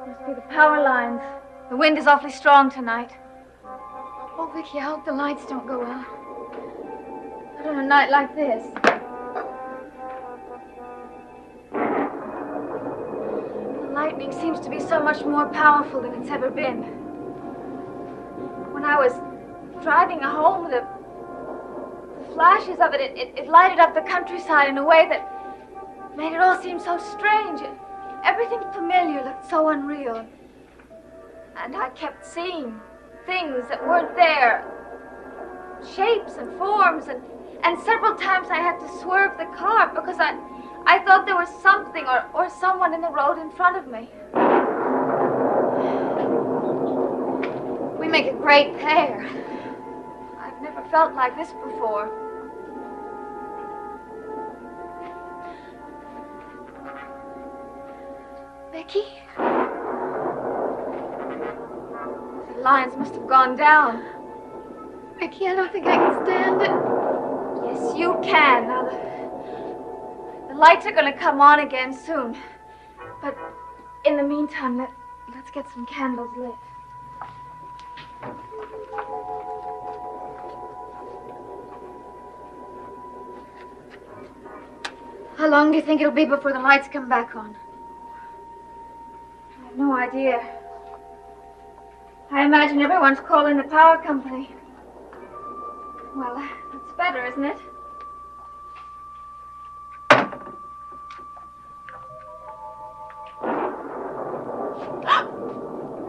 Must be the power lines. The wind is awfully strong tonight. Oh, Vicky, I hope the lights don't go out. Not on a night like this. The lightning seems to be so much more powerful than it's ever been. When I was driving home, the flashes of it lighted up the countryside in a way that made it all seem so strange. Everything familiar looked so unreal. And I kept seeing things that weren't there. Shapes and forms, and several times I had to swerve the car because I thought there was something or someone in the road in front of me. We make a great pair. I've never felt like this before. Vicky? The lines must have gone down. Vicky, I don't think I can stand it. Yes, you can. Now, the lights are going to come on again soon. But in the meantime, let's get some candles lit. How long do you think it'll be before the lights come back on? I have no idea. I imagine everyone's calling the power company. Well, that's better, isn't it?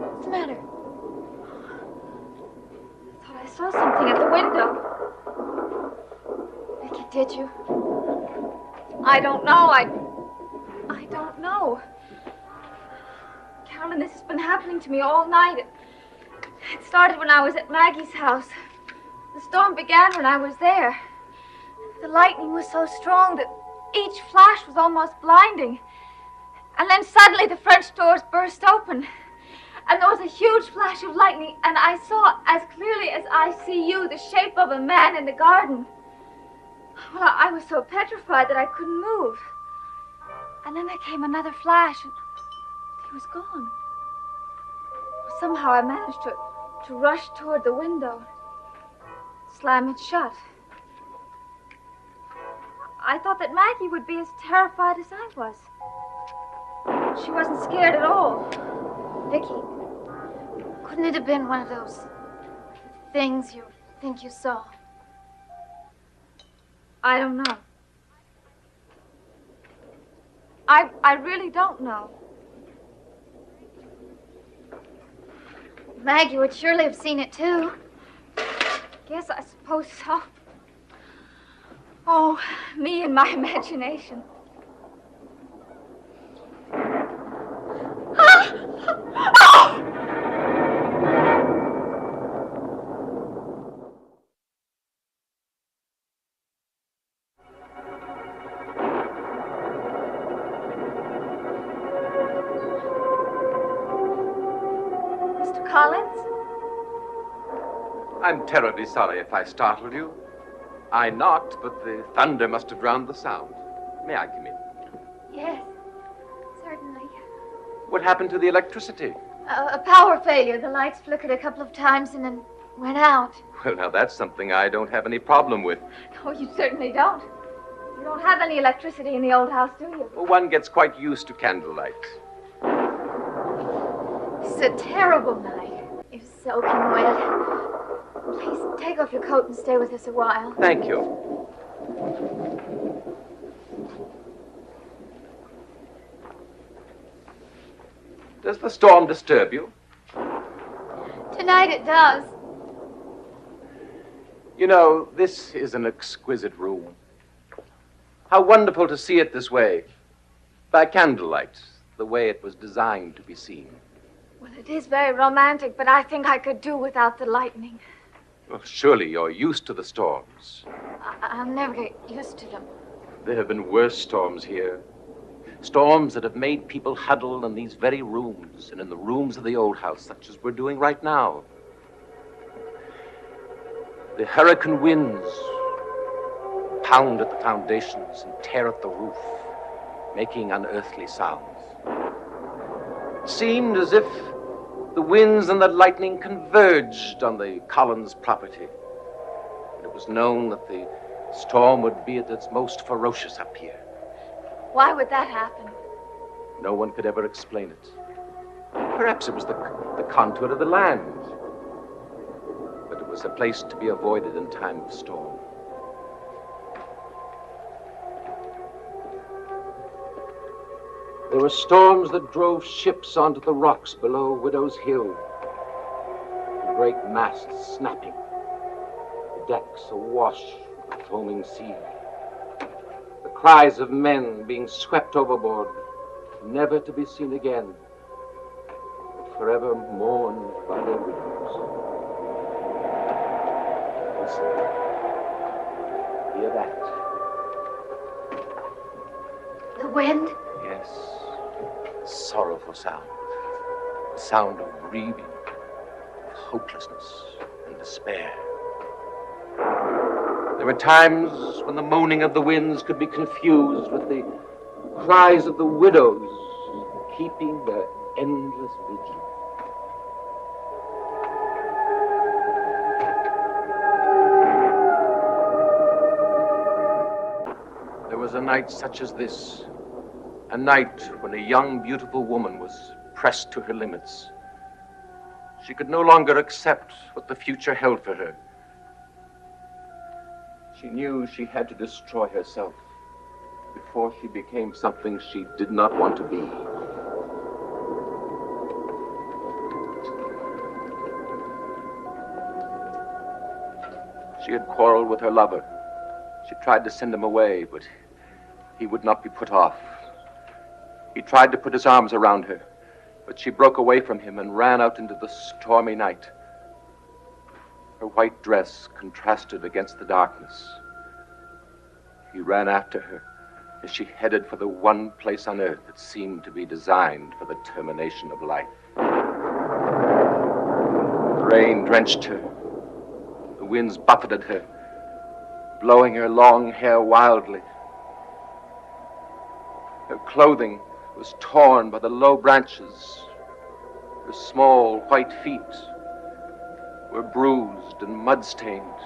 What's the matter? I thought I saw something at the window. Vicky, did you? I don't know. I don't know. Carolyn, this has been happening to me all night. It started when I was at Maggie's house. The storm began when I was there. The lightning was so strong that each flash was almost blinding. And then suddenly the French doors burst open. And there was a huge flash of lightning, and I saw as clearly as I see you the shape of a man in the garden. Well, I was so petrified that I couldn't move. And then there came another flash, and he was gone. Somehow I managed to rush toward the window, slam it shut. I thought that Maggie would be as terrified as I was. She wasn't scared at all. Vicky, couldn't it have been one of those things you think you saw? I don't know. I really don't know. Maggie would surely have seen it, too. Yes, I suppose so. Oh, me and my imagination. Collins? I'm terribly sorry if I startled you. I knocked, but the thunder must have drowned the sound. May I come in? Yes, certainly. What happened to the electricity? A power failure. The lights flickered a couple of times and then went out. Well, now that's something I don't have any problem with. Oh, you certainly don't. You don't have any electricity in the old house, do you? Well, one gets quite used to candlelight. It's a terrible night. You're soaking wet. Please, take off your coat and stay with us a while. Thank you. Does the storm disturb you? Tonight it does. You know, this is an exquisite room. How wonderful to see it this way, by candlelight, the way it was designed to be seen. Well, it is very romantic, but I think I could do without the lightning. Well, surely you're used to the storms. I'll never get used to them. There have been worse storms here. Storms that have made people huddle in these very rooms and in the rooms of the old house, such as we're doing right now. The hurricane winds pound at the foundations and tear at the roof, making unearthly sounds. It seemed as if the winds and the lightning converged on the Collins property. It was known that the storm would be at its most ferocious up here. Why would that happen? No one could ever explain it. Perhaps it was the contour of the land. But it was a place to be avoided in time of storm. There were storms that drove ships onto the rocks below Widow's Hill. The great masts snapping, the decks awash with the foaming sea. The cries of men being swept overboard, never to be seen again, but forever mourned by their widows. Listen, hear that? The wind? Yes, sorrowful sound. The sound of grieving, of hopelessness and despair. There were times when the moaning of the winds could be confused with the cries of the widows keeping their endless vigil. There was a night such as this. A night when a young, beautiful woman was pressed to her limits. She could no longer accept what the future held for her. She knew she had to destroy herself before she became something she did not want to be. She had quarreled with her lover. She tried to send him away, but he would not be put off. He tried to put his arms around her, but she broke away from him and ran out into the stormy night. Her white dress contrasted against the darkness. He ran after her as she headed for the one place on earth that seemed to be designed for the termination of life. The rain drenched her. The winds buffeted her, blowing her long hair wildly. Her clothing was torn by the low branches. Her small white feet were bruised and mud-stained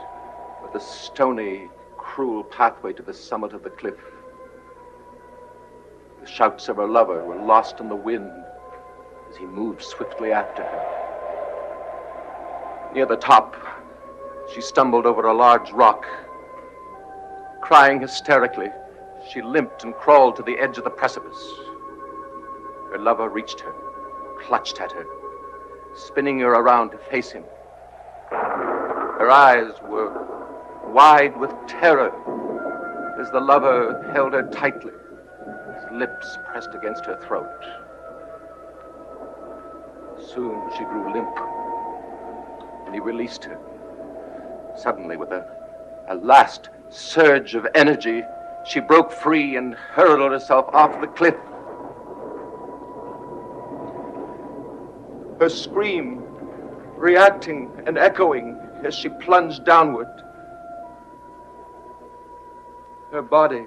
with the stony, cruel pathway to the summit of the cliff. The shouts of her lover were lost in the wind as he moved swiftly after her. Near the top, she stumbled over a large rock. Crying hysterically, she limped and crawled to the edge of the precipice. Her lover reached her, clutched at her, spinning her around to face him. Her eyes were wide with terror as the lover held her tightly, his lips pressed against her throat. Soon she grew limp, and he released her. Suddenly, with a last surge of energy, she broke free and hurled herself off the cliff. Her scream reacting and echoing as she plunged downward. Her body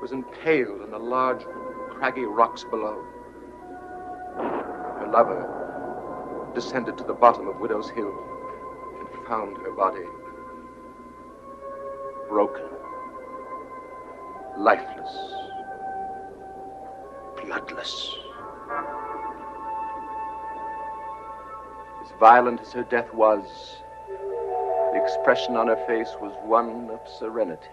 was impaled on the large, craggy rocks below. Her lover descended to the bottom of Widow's Hill and found her body broken, lifeless, bloodless. As violent as her death was, the expression on her face was one of serenity,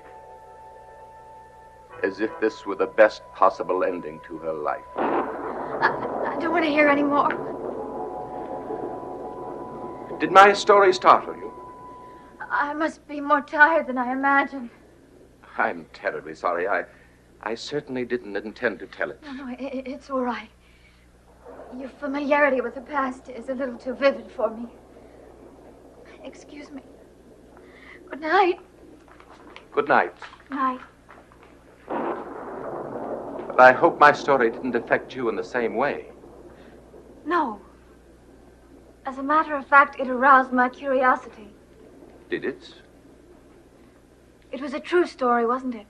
as if this were the best possible ending to her life. I don't want to hear any more. Did my story startle you? I must be more tired than I imagined. I'm terribly sorry. I certainly didn't intend to tell it. No, it's all right. Your familiarity with the past is a little too vivid for me. Excuse me. Good night. Good night. Night. But I hope my story didn't affect you in the same way. No. As a matter of fact, it aroused my curiosity. Did it? It was a true story, wasn't it?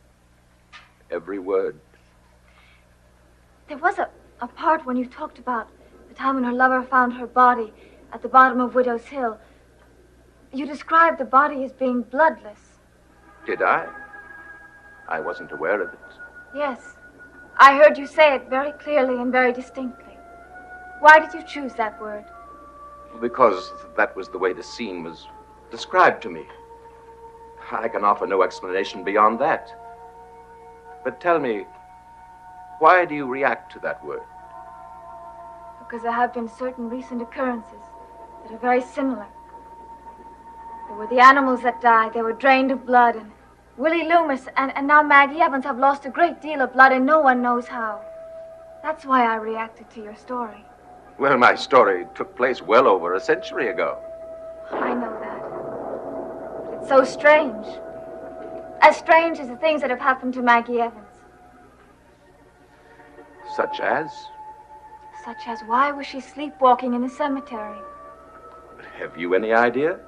Every word. There was a a part when you talked about the time when her lover found her body at the bottom of Widow's Hill. You described the body as being bloodless. Did I? I wasn't aware of it. Yes. I heard you say it very clearly and very distinctly. Why did you choose that word? Because that was the way the scene was described to me. I can offer no explanation beyond that. But tell me, why do you react to that word? Because there have been certain recent occurrences that are very similar. There were the animals that died. They were drained of blood. And Willie Loomis and now Maggie Evans have lost a great deal of blood, and no one knows how. That's why I reacted to your story. Well, my story took place well over a century ago. I know that. But it's so strange. As strange as the things that have happened to Maggie Evans. Such as? Such as, why was she sleepwalking in the cemetery? Have you any idea?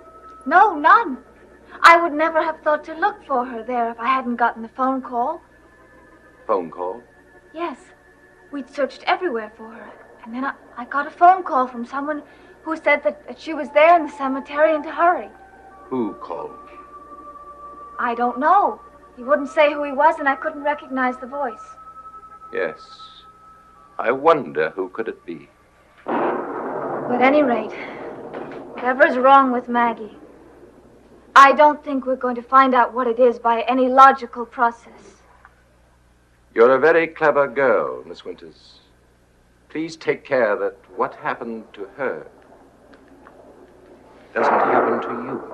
No, none. I would never have thought to look for her there if I hadn't gotten the phone call. Phone call? Yes. We'd searched everywhere for her. And then I got a phone call from someone who said that she was there in the cemetery and to hurry. Who called? I don't know. He wouldn't say who he was, and I couldn't recognize the voice. Yes. I wonder who could it be. But at any rate, whatever's wrong with Maggie, I don't think we're going to find out what it is by any logical process. You're a very clever girl, Miss Winters. Please take care that what happened to her doesn't happen to you.